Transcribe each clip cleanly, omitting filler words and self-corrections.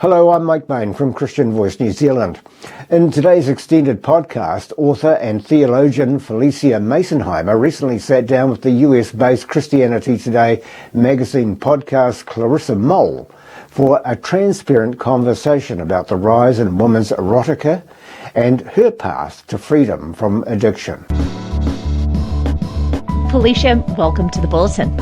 Hello, I'm Mike Bain from Christian Voice New Zealand. In today's extended podcast, author and theologian Phylicia Masonheimer recently sat down with the US-based Christianity Today magazine podcast Clarissa Moll for a transparent conversation about the rise in women's erotica and her path to freedom from addiction. Phylicia, welcome to the Bulletin.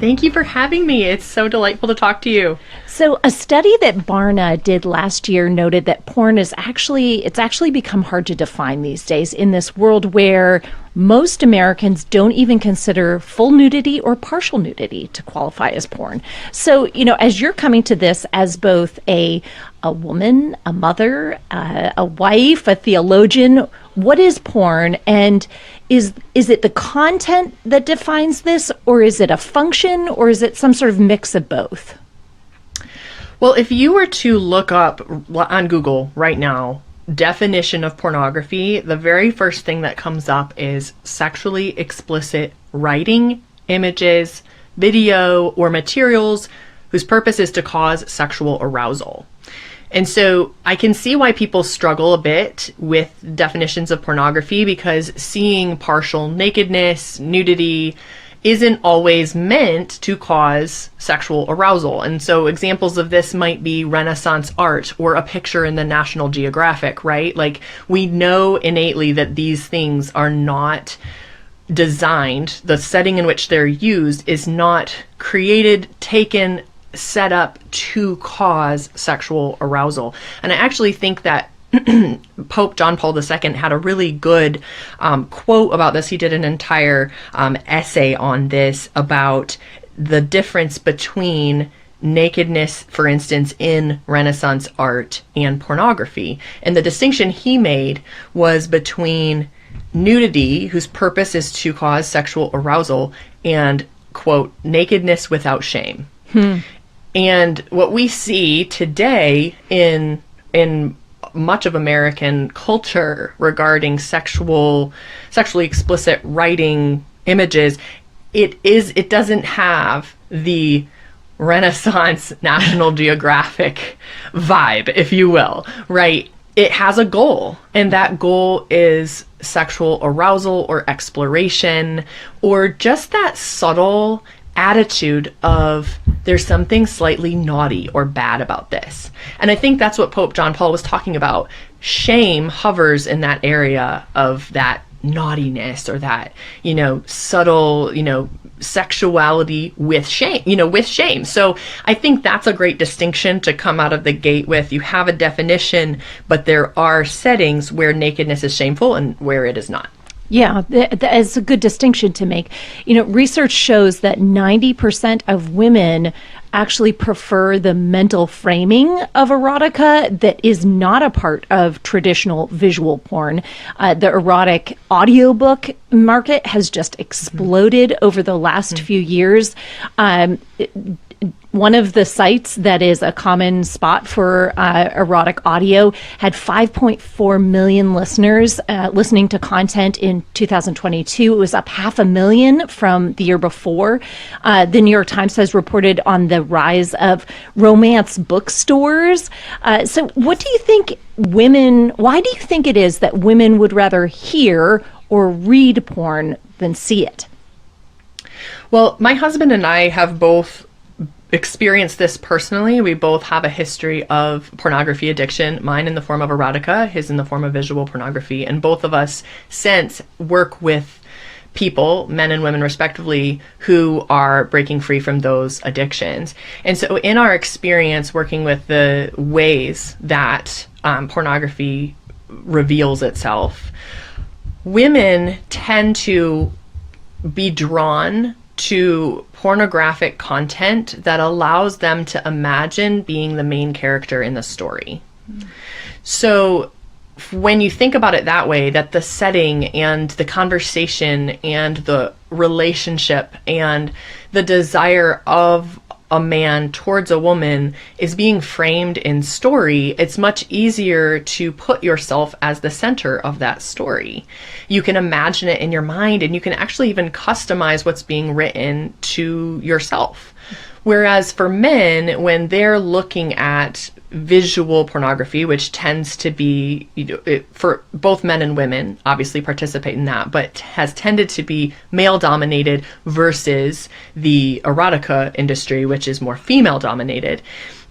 Thank you for having me. It's so delightful to talk to you. So a study that Barna did last year noted that porn is actually become hard to define these days in this world where most Americans don't even consider full nudity or partial nudity to qualify as porn. So, as you're coming to this as both a woman, a mother, a wife, a theologian, what is porn? And is it the content that defines this, or is it a function, or is it some sort of mix of both? Well, if you were to look up on Google right now, definition of pornography, the very first thing that comes up is sexually explicit writing, images, video, or materials whose purpose is to cause sexual arousal. And so I can see why people struggle a bit with definitions of pornography, because seeing partial nakedness, nudity, isn't always meant to cause sexual arousal. And so examples of this might be Renaissance art or a picture in the National Geographic, right? Like, we know innately that these things are not designed, the setting in which they're used is not created, taken, set up to cause sexual arousal. And I actually think that Pope John Paul II had a really good quote about this. He did an entire essay on this about the difference between nakedness, for instance, in Renaissance art and pornography. And the distinction he made was between nudity, whose purpose is to cause sexual arousal, and, quote, nakedness without shame. And what we see today in much of American culture regarding sexually explicit writing, images, it doesn't have the Renaissance National Geographic vibe, if you will, right? It has a goal, and that goal is sexual arousal or exploration, or just that subtle attitude of there's something slightly naughty or bad about this. And I think that's what Pope John Paul was talking about. Shame hovers in that area of that naughtiness, or that, subtle, sexuality with shame, So I think that's a great distinction to come out of the gate with. You have a definition, but there are settings where nakedness is shameful and where it is not. Yeah, that is a good distinction to make. Research shows that 90% of women actually prefer the mental framing of erotica that is not a part of traditional visual porn. The erotic audiobook market has just exploded over the last few years. One of the sites that is a common spot for erotic audio had 5.4 million listeners listening to content in 2022. It was up 500,000 from the year before. The New York Times has reported on the rise of romance bookstores. So what do you think why do you think it is that women would rather hear or read porn than see it? Well, my husband and I have both experienced this personally. We both have a history of pornography addiction, mine in the form of erotica, his in the form of visual pornography, and both of us since work with people, men and women respectively, who are breaking free from those addictions. And so in our experience working with the ways that pornography reveals itself, women tend to be drawn to pornographic content that allows them to imagine being the main character in the story. So when you think about it that way, that the setting and the conversation and the relationship and the desire of a man towards a woman is being framed in story, it's much easier to put yourself as the center of that story. You can imagine it in your mind, and you can actually even customize what's being written to yourself. Whereas for men, when they're looking at visual pornography, which tends to be, for both men and women, obviously participate in that, but has tended to be male dominated versus the erotica industry, which is more female dominated.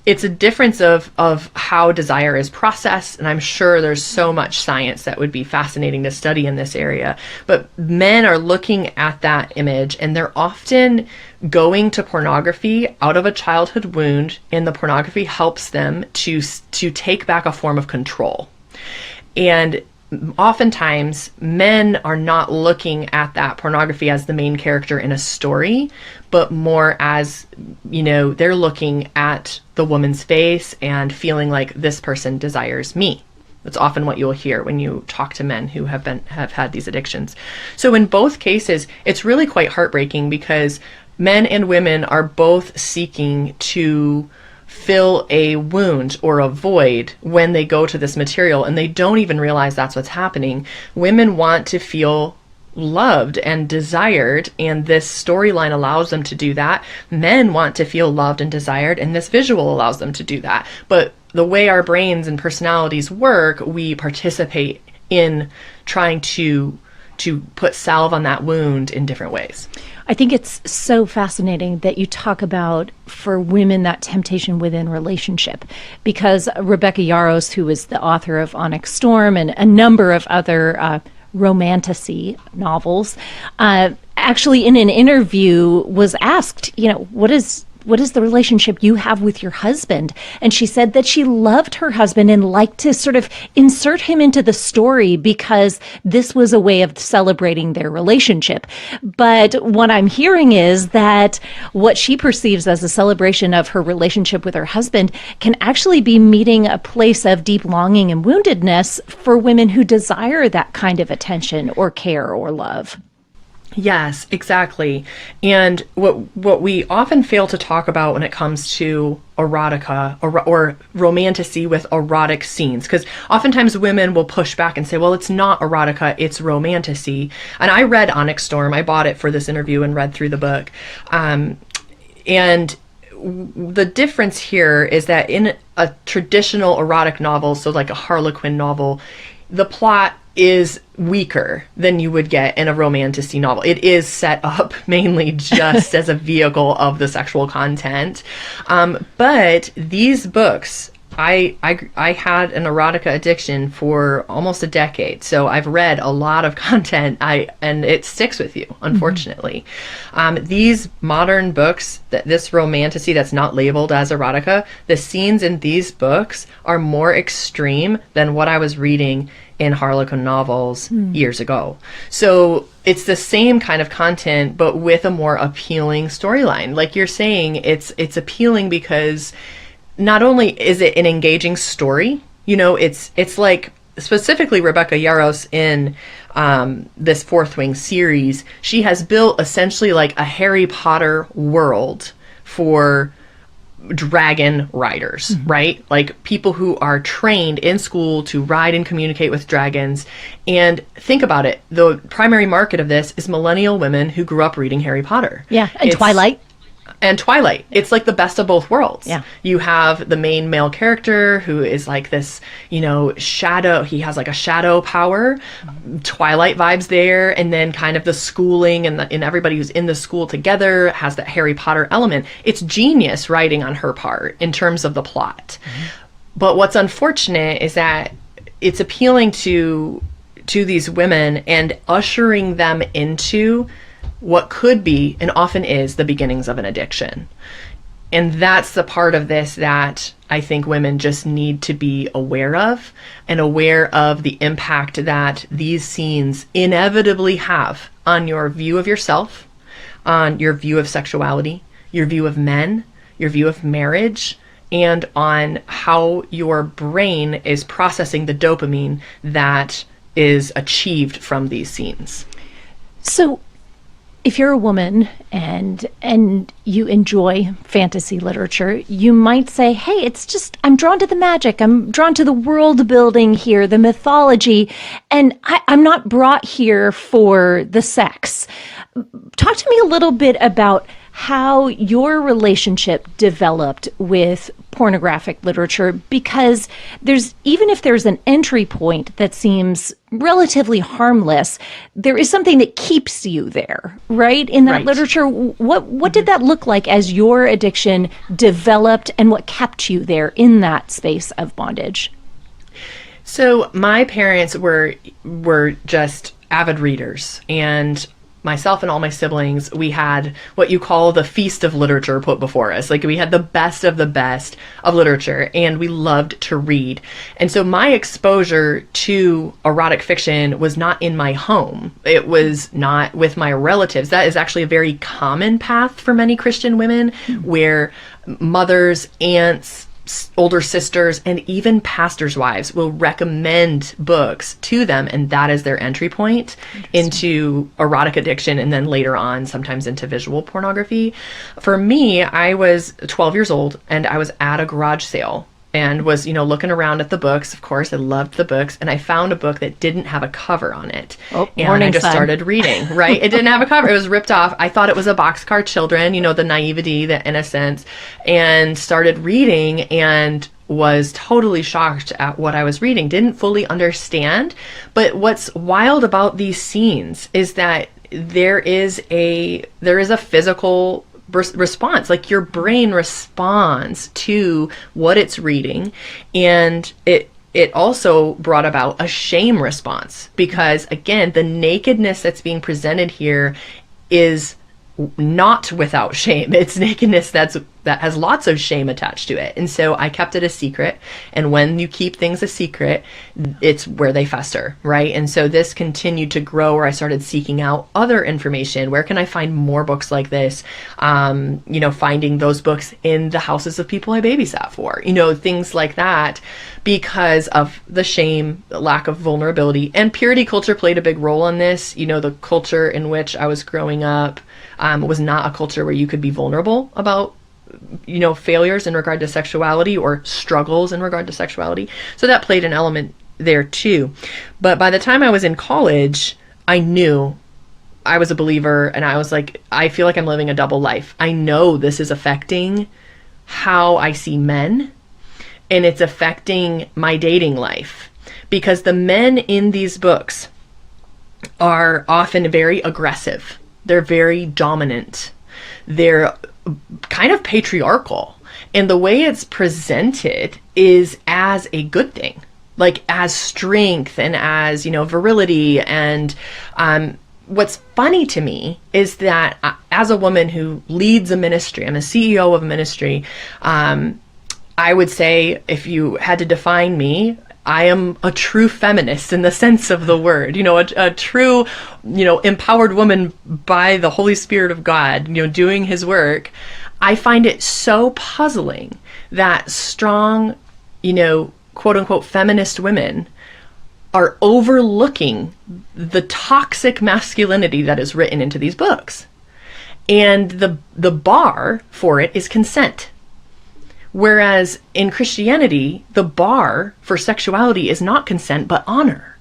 It's a difference of how desire is processed, and I'm sure there's so much science that would be fascinating to study in this area. But men are looking at that image, and they're often going to pornography out of a childhood wound, and the pornography helps them to take back a form of control. And oftentimes, men are not looking at that pornography as the main character in a story, but more as, they're looking at the woman's face and feeling like this person desires me. That's often what you'll hear when you talk to men who have had these addictions. So in both cases, it's really quite heartbreaking because men and women are both seeking to fill a wound or a void when they go to this material, and they don't even realize that's what's happening. Women want to feel loved and desired, and this storyline allows them to do that. Men want to feel loved and desired, and this visual allows them to do that. But the way our brains and personalities work, we participate in trying to put salve on that wound in different ways. I think it's so fascinating that you talk about, for women, that temptation within relationship, because Rebecca Yarros, who is the author of Onyx Storm and a number of other romantasy novels, actually in an interview was asked, what is the relationship you have with your husband? And she said that she loved her husband and liked to sort of insert him into the story because this was a way of celebrating their relationship. But what I'm hearing is that what she perceives as a celebration of her relationship with her husband can actually be meeting a place of deep longing and woundedness for women who desire that kind of attention or care or love. Yes, exactly. And what we often fail to talk about when it comes to erotica or romantasy with erotic scenes, because oftentimes women will push back and say, well, it's not erotica, it's romantasy. And I read Onyx Storm. I bought it for this interview and read through the book. And the difference here is that in a traditional erotic novel, so like a Harlequin novel, the plot is weaker than you would get in a romantasy novel. It is set up mainly just as a vehicle of the sexual content. But these books, I had an erotica addiction for almost a decade, so I've read a lot of content, and it sticks with you, unfortunately. These modern books, this romantasy that's not labeled as erotica, the scenes in these books are more extreme than what I was reading in Harlequin novels years ago. So it's the same kind of content, but with a more appealing storyline. Like you're saying, it's appealing because not only is it an engaging story, it's like specifically Rebecca Yarros in this Fourth Wing series, she has built essentially like a Harry Potter world for dragon riders, right? Like people who are trained in school to ride and communicate with dragons. And think about it, the primary market of this is millennial women who grew up reading Harry Potter. Yeah, and Twilight. And Twilight. It's like the best of both worlds. Yeah. You have the main male character who is like this, shadow. He has like a shadow power. Twilight vibes there. And then kind of the schooling and everybody who's in the school together has that Harry Potter element. It's genius writing on her part in terms of the plot. But what's unfortunate is that it's appealing to these women and ushering them into what could be and often is the beginnings of an addiction. And that's the part of this that I think women just need to be aware of, and aware of the impact that these scenes inevitably have on your view of yourself, on your view of sexuality, your view of men, your view of marriage, and on how your brain is processing the dopamine that is achieved from these scenes. So if you're a woman and you enjoy fantasy literature, you might say, hey, it's just, I'm drawn to the magic. I'm drawn to the world building here, the mythology, and I'm not brought here for the sex. Talk to me a little bit about how your relationship developed with pornographic literature, because even if there's an entry point that seems relatively harmless, there is something that keeps you there, right? In that Right. literature, what did that look like as your addiction developed, and what kept you there in that space of bondage? So my parents were just avid readers, and myself and all my siblings, we had what you call the feast of literature put before us. Like, we had the best of literature, and we loved to read. And so my exposure to erotic fiction was not in my home. It was not with my relatives. That is actually a very common path for many Christian women, where mothers, aunts, older sisters, and even pastors' wives will recommend books to them, and that is their entry point into erotic addiction, and then later on sometimes into visual pornography. For me, I was 12 years old, and I was at a garage sale and was, looking around at the books. Of course, I loved the books, and I found a book that didn't have a cover on it. Oh, and I just started reading, right? It didn't have a cover. It was ripped off. I thought it was a Boxcar Children, the naivety, the innocence, and started reading and was totally shocked at what I was reading. Didn't fully understand. But what's wild about these scenes is that there is a physical response. Like, your brain responds to what it's reading, and it also brought about a shame response, because again, the nakedness that's being presented here is not without shame. It's nakedness that has lots of shame attached to it. And so I kept it a secret. And when you keep things a secret, it's where they fester, right? And so this continued to grow, where I started seeking out other information. Where can I find more books like this? Finding those books in the houses of people I babysat for, things like that, because of the shame, the lack of vulnerability. And purity culture played a big role in this. The culture in which I was growing up was not a culture where you could be vulnerable about failures in regard to sexuality or struggles in regard to sexuality. So that played an element there too. But by the time I was in college, I knew I was a believer, and I was like, I feel like I'm living a double life. I know this is affecting how I see men, and it's affecting my dating life, because the men in these books are often very aggressive. They're very dominant. They're kind of patriarchal. And the way it's presented is as a good thing, like as strength and as, virility. And what's funny to me is that as a woman who leads a ministry, I'm a CEO of a ministry, I would say, if you had to define me, I am a true feminist in the sense of the word, a true, empowered woman by the Holy Spirit of God, doing his work. I find it so puzzling that strong, quote unquote, feminist women are overlooking the toxic masculinity that is written into these books. And the bar for it is consent. Whereas in Christianity, the bar for sexuality is not consent, but honor.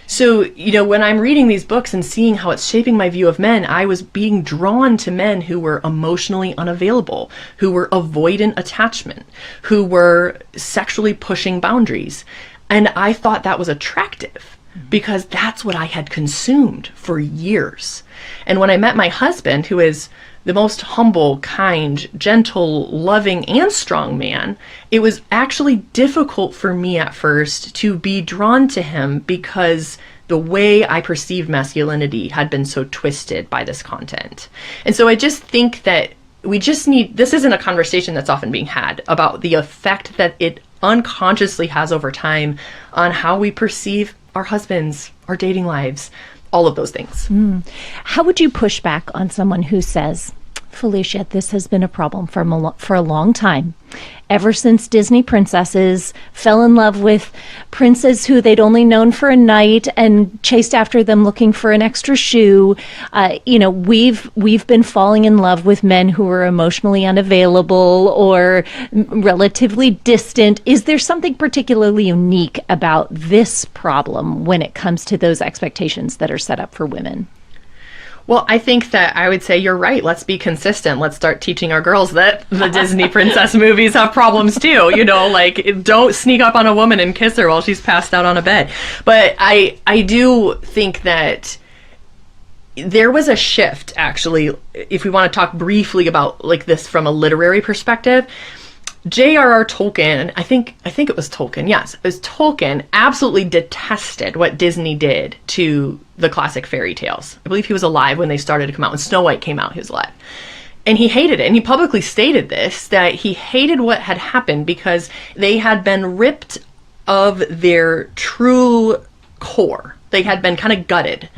So, when I'm reading these books and seeing how it's shaping my view of men, I was being drawn to men who were emotionally unavailable, who were avoidant attachment, who were sexually pushing boundaries. And I thought that was attractive, because that's what I had consumed for years. And when I met my husband, who is the most humble, kind, gentle, loving, and strong man, it was actually difficult for me at first to be drawn to him, because the way I perceived masculinity had been so twisted by this content. And so I just think that this isn't a conversation that's often being had about the effect that it unconsciously has over time on how we perceive our husbands, our dating lives, all of those things. How would you push back on someone who says, Phylicia, this has been a problem for a long time. Ever since Disney princesses fell in love with princes who they'd only known for a night and chased after them looking for an extra shoe, we've been falling in love with men who are emotionally unavailable or relatively distant. Is there something particularly unique about this problem when it comes to those expectations that are set up for women? Well, I think that I would say you're right. Let's be consistent. Let's start teaching our girls that the Disney princess movies have problems too. Like don't sneak up on a woman and kiss her while she's passed out on a bed. But I do think that there was a shift, actually, if we want to talk briefly about like this from a literary perspective. J.R.R. Tolkien, I think it was Tolkien, yes, it was Tolkien, absolutely detested what Disney did to the classic fairy tales. I believe he was alive when they started to come out. When Snow White came out, he was alive. And he hated it. And he publicly stated this, that he hated what had happened because they had been ripped of their true core. They had been kind of gutted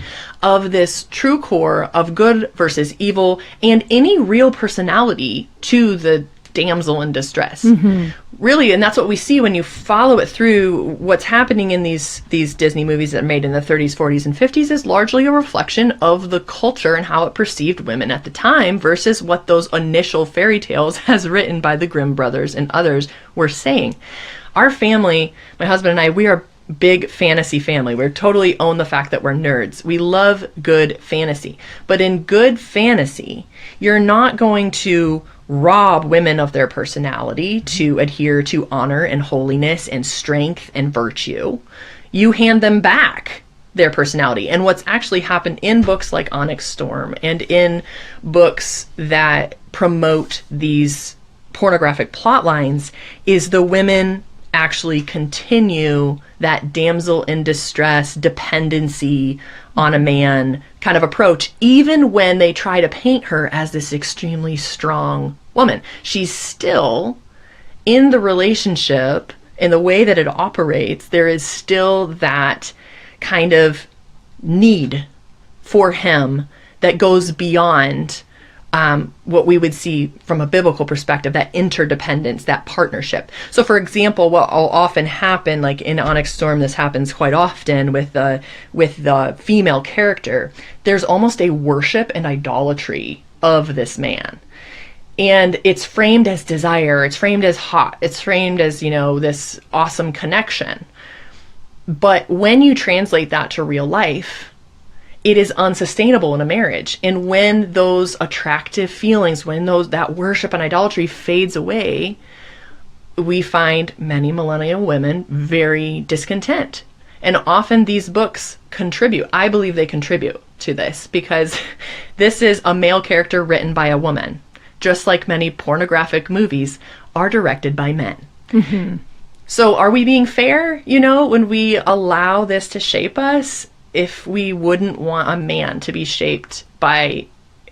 of this true core of good versus evil and any real personality to the damsel in distress. Mm-hmm. Really, and that's what we see when you follow it through. What's happening in these Disney movies that are made in the 30s, 40s, and 50s is largely a reflection of the culture and how it perceived women at the time versus what those initial fairy tales, as written by the Grimm brothers and others, were saying. Our family, my husband and I, we are big fantasy family. We totally own the fact that we're nerds. We love good fantasy. But in good fantasy, you're not going to rob women of their personality to adhere to honor and holiness and strength and virtue. You hand them back their personality. And what's actually happened in books like Onyx Storm and in books that promote these pornographic plot lines is the women actually continue that damsel in distress dependency on a man kind of approach, even when they try to paint her as this extremely strong woman. She's still in the relationship, in the way that it operates, there is still that kind of need for him that goes beyond what we would see from a biblical perspective, that interdependence, that partnership. So for example, what will often happen, like in Onyx Storm, this happens quite often with the female character, there's almost a worship and idolatry of this man. And it's framed as desire, it's framed as hot, it's framed as, this awesome connection. But when you translate that to real life, it is unsustainable in a marriage. And when those attractive feelings, when that worship and idolatry fades away, we find many millennial women very discontent. And often these books contribute. I believe they contribute to this because this is a male character written by a woman, just like many pornographic movies are directed by men. Mm-hmm. So are we being fair, when we allow this to shape us? If we wouldn't want a man to be shaped by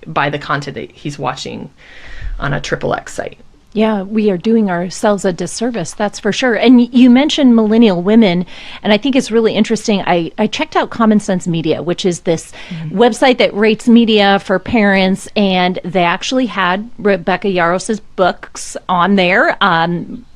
the content that he's watching on a XXX site. Yeah, we are doing ourselves a disservice, that's for sure. And you mentioned millennial women, and I think it's really interesting. I checked out Common Sense Media, which is this website that rates media for parents, and they actually had Rebecca Yaros's books on there.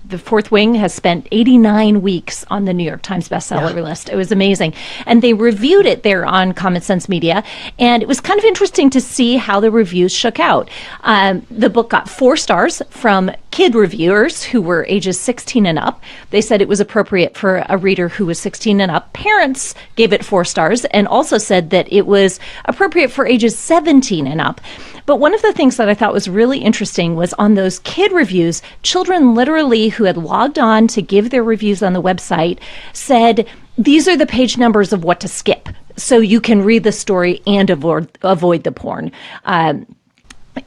The Fourth Wing has spent 89 weeks on the New York Times bestseller list. It was amazing. And they reviewed it there on Common Sense Media. And it was kind of interesting to see how the reviews shook out. The book got 4 stars from kid reviewers who were ages 16 and up. They said it was appropriate for a reader who was 16 and up. Parents gave it 4 stars and also said that it was appropriate for ages 17 and up. But one of the things that I thought was really interesting was on those kid reviews, children literally who had logged on to give their reviews on the website said, these are the page numbers of what to skip so you can read the story and avoid the porn.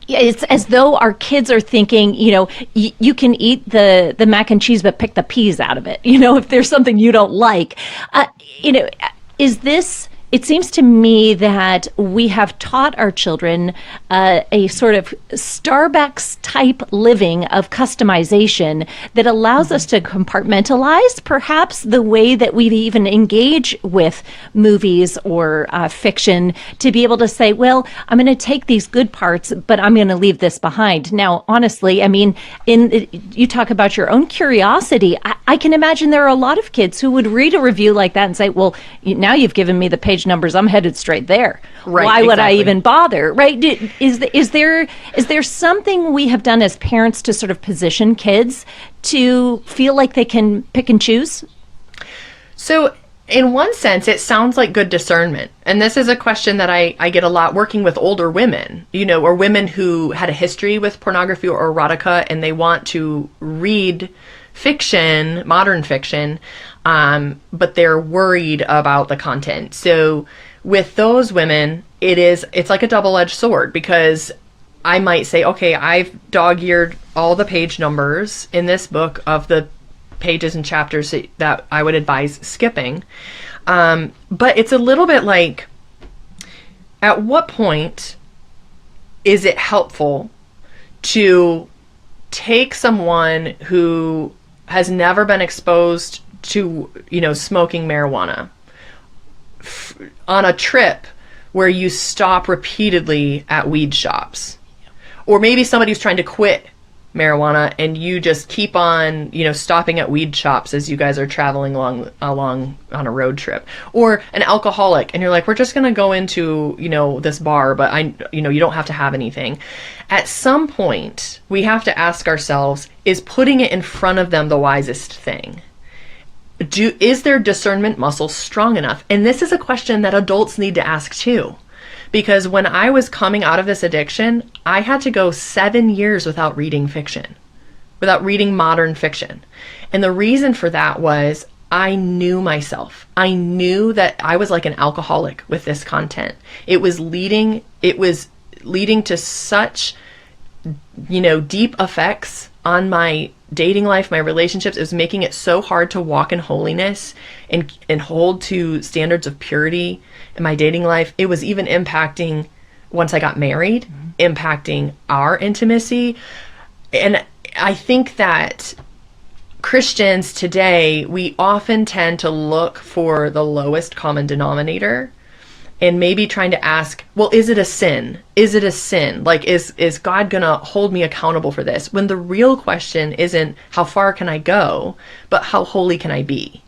It's as though our kids are thinking, you can eat the mac and cheese, but pick the peas out of it. If there's something you don't like, is this... It seems to me that we have taught our children a sort of Starbucks-type living of customization that allows us to compartmentalize perhaps the way that we even engage with movies or fiction to be able to say, well, I'm going to take these good parts, but I'm going to leave this behind. Now, honestly, you talk about your own curiosity. I can imagine there are a lot of kids who would read a review like that and say, well, now you've given me the page numbers, I'm headed straight there. Right, why would I even bother? Right? Is there something we have done as parents to sort of position kids to feel like they can pick and choose? So in one sense, it sounds like good discernment. And this is a question that I get a lot working with older women, or women who had a history with pornography or erotica, and they want to read fiction, modern fiction, but they're worried about the content. So with those women, it's like a double-edged sword, because I might say, okay, I've dog-eared all the page numbers in this book of the pages and chapters that I would advise skipping. But it's a little bit like, at what point is it helpful to take someone who has never been exposed to, smoking marijuana on a trip where you stop repeatedly at weed shops? Or maybe somebody who's trying to quit marijuana and you just keep on, stopping at weed shops as you guys are traveling along on a road trip. Or an alcoholic and you're like, we're just going to go into, this bar, but you don't have to have anything. At some point, we have to ask ourselves, is putting it in front of them the wisest thing? Is their discernment muscle strong enough? And this is a question that adults need to ask too. Because when I was coming out of this addiction, I had to go 7 years without reading fiction, without reading modern fiction. And the reason for that was I knew myself. I knew that I was like an alcoholic with this content. It was leading to such, deep effects on my dating life, my relationships. It was making it so hard to walk in holiness and hold to standards of purity in my dating life. It was even impacting, once I got married, impacting our intimacy. And I think that Christians today, we often tend to look for the lowest common denominator and maybe trying to ask, well, is it a sin? Is it a sin? Like, is God gonna hold me accountable for this? When the real question isn't how far can I go, but how holy can I be?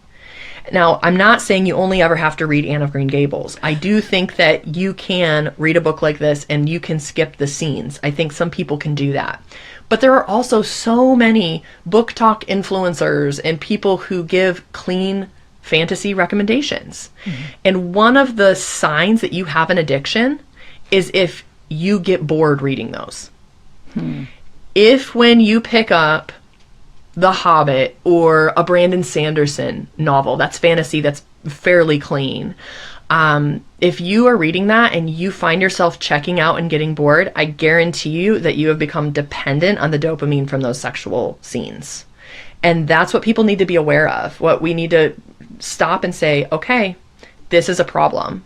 Now, I'm not saying you only ever have to read Anne of Green Gables. I do think that you can read a book like this and you can skip the scenes. I think some people can do that. But there are also so many book talk influencers and people who give clean fantasy recommendations. Mm-hmm. And one of the signs that you have an addiction is if you get bored reading those. If when you pick up The Hobbit or a Brandon Sanderson novel, that's fantasy, that's fairly clean. If you are reading that and you find yourself checking out and getting bored, I guarantee you that you have become dependent on the dopamine from those sexual scenes. And that's what people need to be aware of. What we need to stop and say, okay, this is a problem.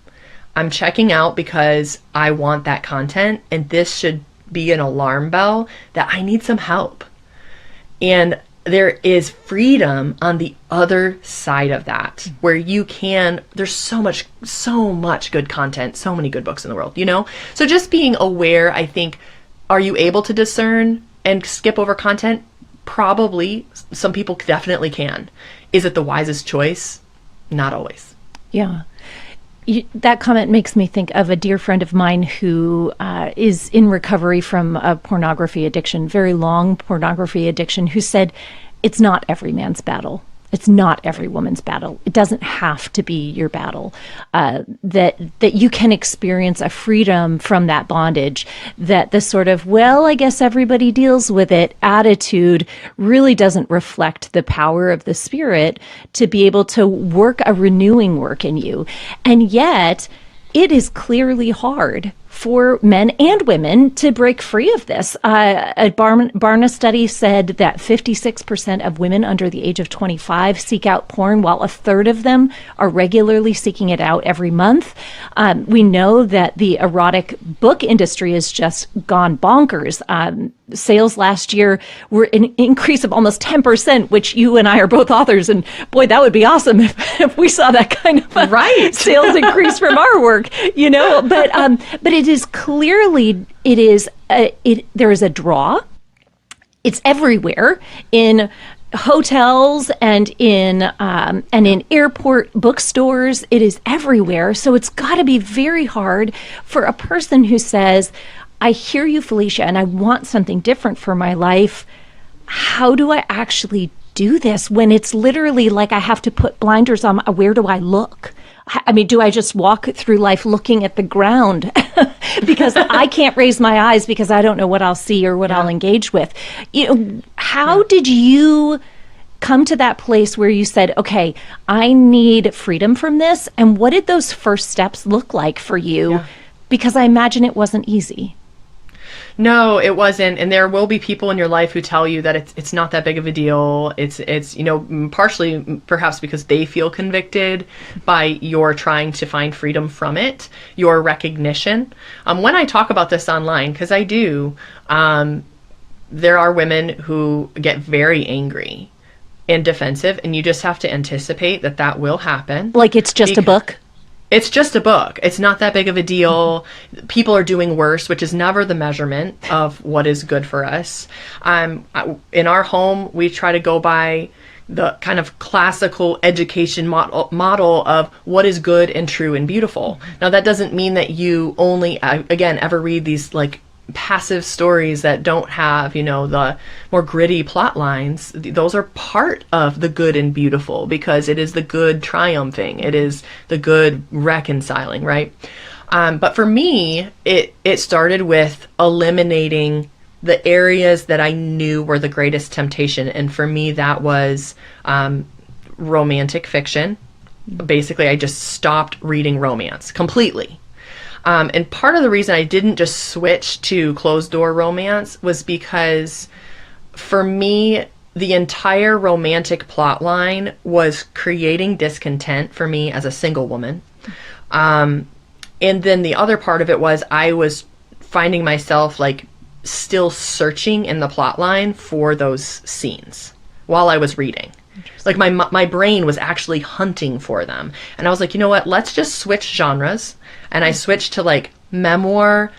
I'm checking out because I want that content, and this should be an alarm bell that I need some help. And there is freedom on the other side of that, where there's so much good content, so many good books in the world, So just being aware, I think, are you able to discern and skip over content? Probably. Some people definitely can. Is it the wisest choice? Not always. Yeah. That comment makes me think of a dear friend of mine who is in recovery from a pornography addiction, very long pornography addiction, who said, it's not every man's battle. It's not every woman's battle. It doesn't have to be your battle. That you can experience a freedom from that bondage, that the sort of, well, I guess everybody deals with it attitude really doesn't reflect the power of the Spirit to be able to work a renewing work in you. And yet, it is clearly hard for men and women to break free of this. A Barna study said that 56% of women under the age of 25 seek out porn, while a third of them are regularly seeking it out every month. We know that the erotic book industry has just gone bonkers. Sales last year were an increase of almost 10%, which you and I are both authors, and boy, that would be awesome if we saw that kind of sales increase from our work, But it is clearly there is a draw. It's everywhere in hotels and in airport bookstores. It is everywhere. So it's got to be very hard for a person who says, I hear you, Phylicia, and I want something different for my life. How do I actually do this when it's literally like I have to put blinders on? Where do I look? I mean, do I just walk through life looking at the ground because I can't raise my eyes because I don't know what I'll see or what I'll engage with? How did you come to that place where you said, okay, I need freedom from this? And what did those first steps look like for you? Yeah. Because I imagine it wasn't easy. No, it wasn't. And there will be people in your life who tell you that it's not that big of a deal. It's partially perhaps because they feel convicted by your trying to find freedom from it, your recognition. When I talk about this online, because I do, there are women who get very angry and defensive, and you just have to anticipate that will happen. Like it's just a book? It's just a book. It's not that big of a deal. People are doing worse, which is never the measurement of what is good for us. In our home, we try to go by the kind of classical education model of what is good and true and beautiful. Now, that doesn't mean that you only, again, ever read these like passive stories that don't have, the more gritty plot lines. Those are part of the good and beautiful because it is the good triumphing. It is the good reconciling, right? But for me, it started with eliminating the areas that I knew were the greatest temptation. And for me, that was romantic fiction. Basically, I just stopped reading romance completely. And part of the reason I didn't just switch to closed door romance was because for me, the entire romantic plot line was creating discontent for me as a single woman. And then the other part of it was I was finding myself like still searching in the plot line for those scenes while I was reading. Like my brain was actually hunting for them. And I was like, you know what, let's just switch genres. And I switched to like memoir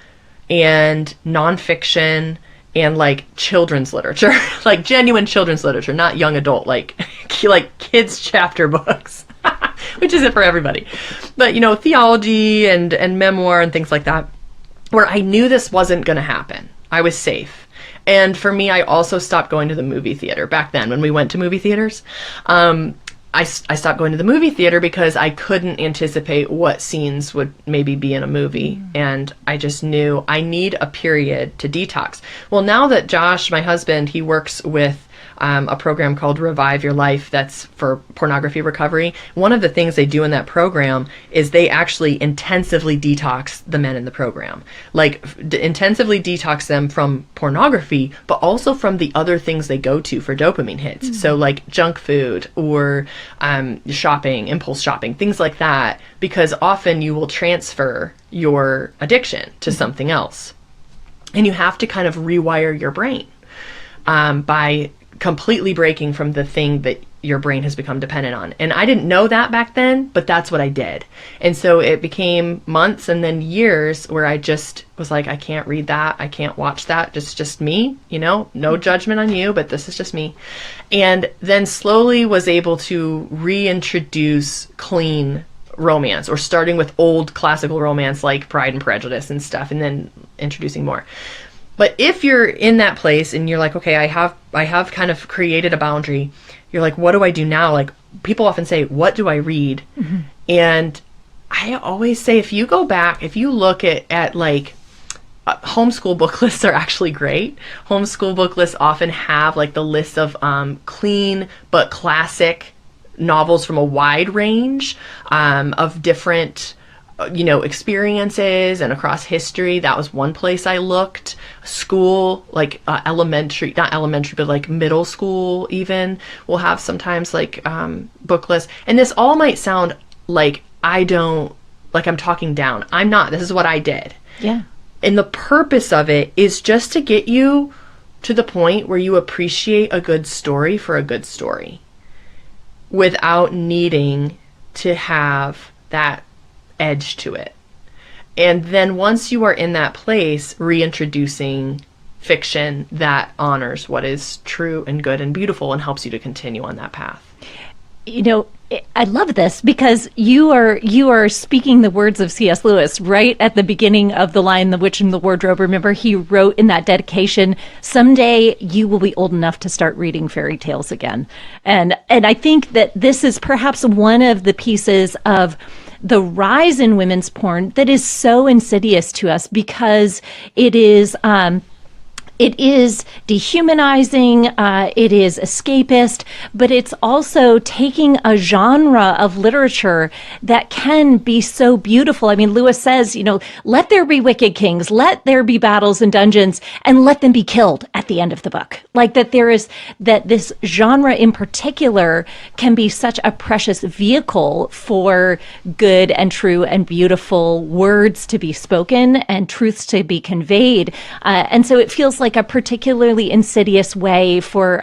and nonfiction and like children's literature, like genuine children's literature, not young adult, like kids chapter books, which isn't for everybody. But, theology and memoir and things like that, where I knew this wasn't going to happen. I was safe. And for me, I also stopped going to the movie theater back then when we went to movie theaters. I stopped going to the movie theater because I couldn't anticipate what scenes would maybe be in a movie. And I just knew I need a period to detox. Well, now that Josh, my husband, he works with a program called Revive Your Life that's for pornography recovery. One of the things they do in that program is they actually intensively detox the men in the program. Like intensively detox them from pornography, but also from the other things they go to for dopamine hits. Mm-hmm. So like junk food or shopping, impulse shopping, things like that, because often you will transfer your addiction to something else. And you have to kind of rewire your brain by completely breaking from the thing that your brain has become dependent on. And I didn't know that back then, but that's what I did. And so it became months and then years where I just was like, I can't read that. I can't watch that. It's just me, no judgment on you, but this is just me. And then slowly was able to reintroduce clean romance, or starting with old classical romance like Pride and Prejudice and stuff, and then introducing more. But if you're in that place and you're like, okay, I have kind of created a boundary, you're like, what do I do now? Like people often say, what do I read? Mm-hmm. And I always say, if you go back, if you look at like homeschool book lists are actually great. Homeschool book lists often have like the list of clean but classic novels from a wide range of different experiences and across history. That was one place I looked. School, like not elementary, but like middle school even will have sometimes like book lists. And this all might sound like I'm talking down. I'm not. This is what I did. Yeah. And the purpose of it is just to get you to the point where you appreciate a good story for a good story without needing to have that edge to it. And then once you are in that place, reintroducing fiction that honors what is true and good and beautiful and helps you to continue on that path. I love this because you are speaking the words of C.S. Lewis right at the beginning of The Lion, the Witch, and the Wardrobe. Remember, he wrote in that dedication, "Someday you will be old enough to start reading fairy tales again." And I think that this is perhaps one of the pieces of the rise in women's porn that is so insidious to us, because it is dehumanizing, it is escapist, but it's also taking a genre of literature that can be so beautiful. I mean, Lewis says, let there be wicked kings, let there be battles and dungeons, and let them be killed at the end of the book. Like that this genre in particular can be such a precious vehicle for good and true and beautiful words to be spoken and truths to be conveyed. And so it feels like a particularly insidious way for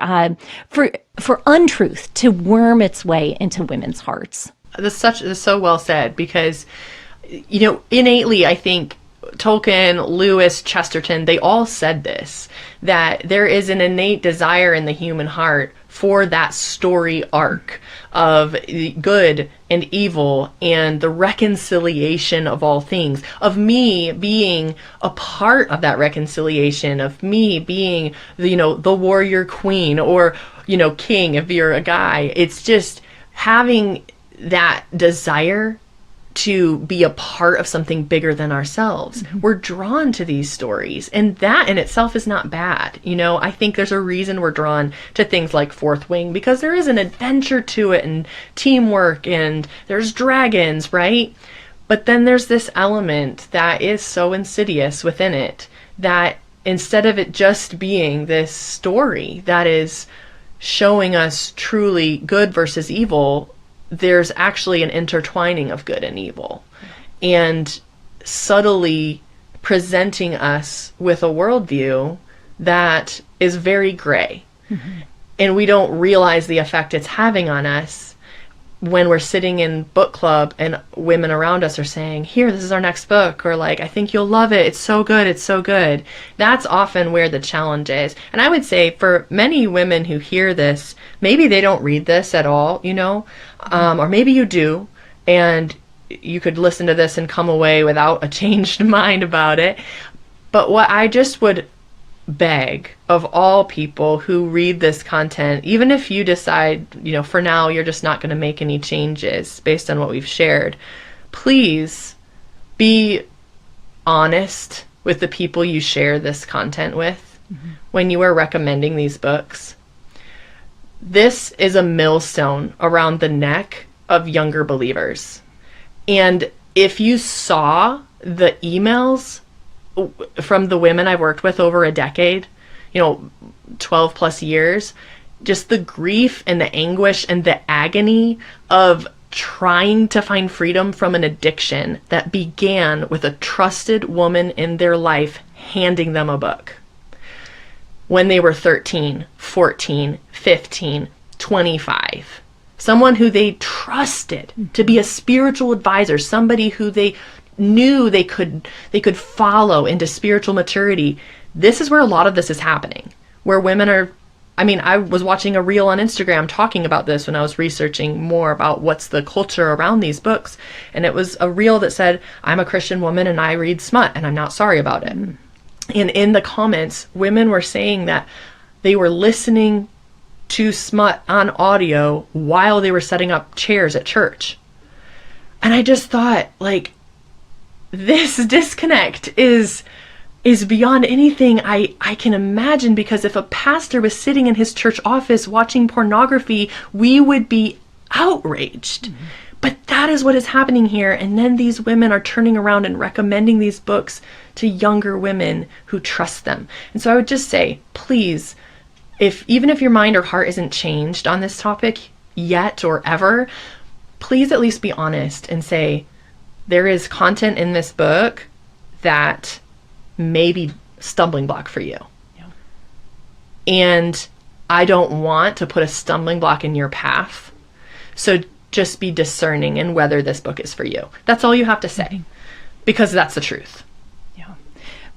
untruth to worm its way into women's hearts. That's so well said, because innately I think Tolkien, Lewis, Chesterton, they all said this, that there is an innate desire in the human heart for that story arc of good and evil and the reconciliation of all things, of me being a part of that reconciliation, of me being the warrior queen or king if you're a guy. It's just having that desire to be a part of something bigger than ourselves. Mm-hmm. We're drawn to these stories, and that in itself is not bad. I think there's a reason we're drawn to things like Fourth Wing, because there is an adventure to it and teamwork and there's dragons, right? But then there's this element that is so insidious within it, that instead of it just being this story that is showing us truly good versus evil, there's actually an intertwining of good and evil, and subtly presenting us with a worldview that is very gray. Mm-hmm. And we don't realize the effect it's having on us when we're sitting in book club and women around us are saying, here, this is our next book, or like, I think you'll love it. It's so good. It's so good. That's often where the challenge is. And I would say for many women who hear this, maybe they don't read this at all, or maybe you do, and you could listen to this and come away without a changed mind about it. But what I just would beg of all people who read this content, even if you decide, for now you're just not going to make any changes based on what we've shared, please be honest with the people you share this content with. Mm-hmm. When you are recommending these books. This is a millstone around the neck of younger believers. And if you saw the emails from the women I've worked with over a decade, 12 plus years, just the grief and the anguish and the agony of trying to find freedom from an addiction that began with a trusted woman in their life handing them a book when they were 13, 14, 15, 25. Someone who they trusted to be a spiritual advisor, somebody who they knew they could follow into spiritual maturity. This is where a lot of this is happening, where women are, I was watching a reel on Instagram talking about this when I was researching more about what's the culture around these books. And it was a reel that said, I'm a Christian woman and I read smut and I'm not sorry about it. Mm. And in the comments, women were saying that they were listening to smut on audio while they were setting up chairs at church. And I just thought, this disconnect is beyond anything I can imagine, because if a pastor was sitting in his church office watching pornography, we would be outraged. Mm-hmm. But that is what is happening here. And then these women are turning around and recommending these books to younger women who trust them. And so I would just say, please, even if your mind or heart isn't changed on this topic yet or ever, please at least be honest and say, there is content in this book that may be a stumbling block for you. Yeah. And I don't want to put a stumbling block in your path. So just be discerning in whether this book is for you. That's all you have to say, because that's the truth. Yeah.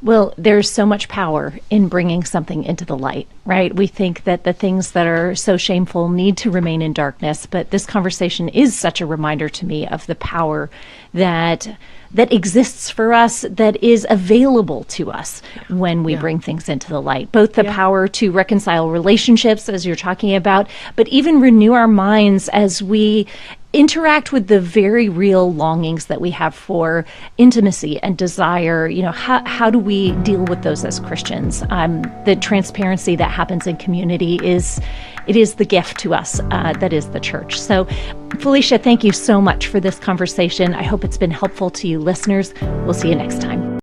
Well, there's so much power in bringing something into the light, right? We think that the things that are so shameful need to remain in darkness, but this conversation is such a reminder to me of the power that exists for us, that is available to us when we bring things into the light. Both the power to reconcile relationships, as you're talking about, but even renew our minds as we interact with the very real longings that we have for intimacy and desire. How do we deal with those as Christians? The transparency that happens in community is the gift to us that is the church. So, Phylicia, thank you so much for this conversation. I hope it's been helpful to you listeners. We'll see you next time.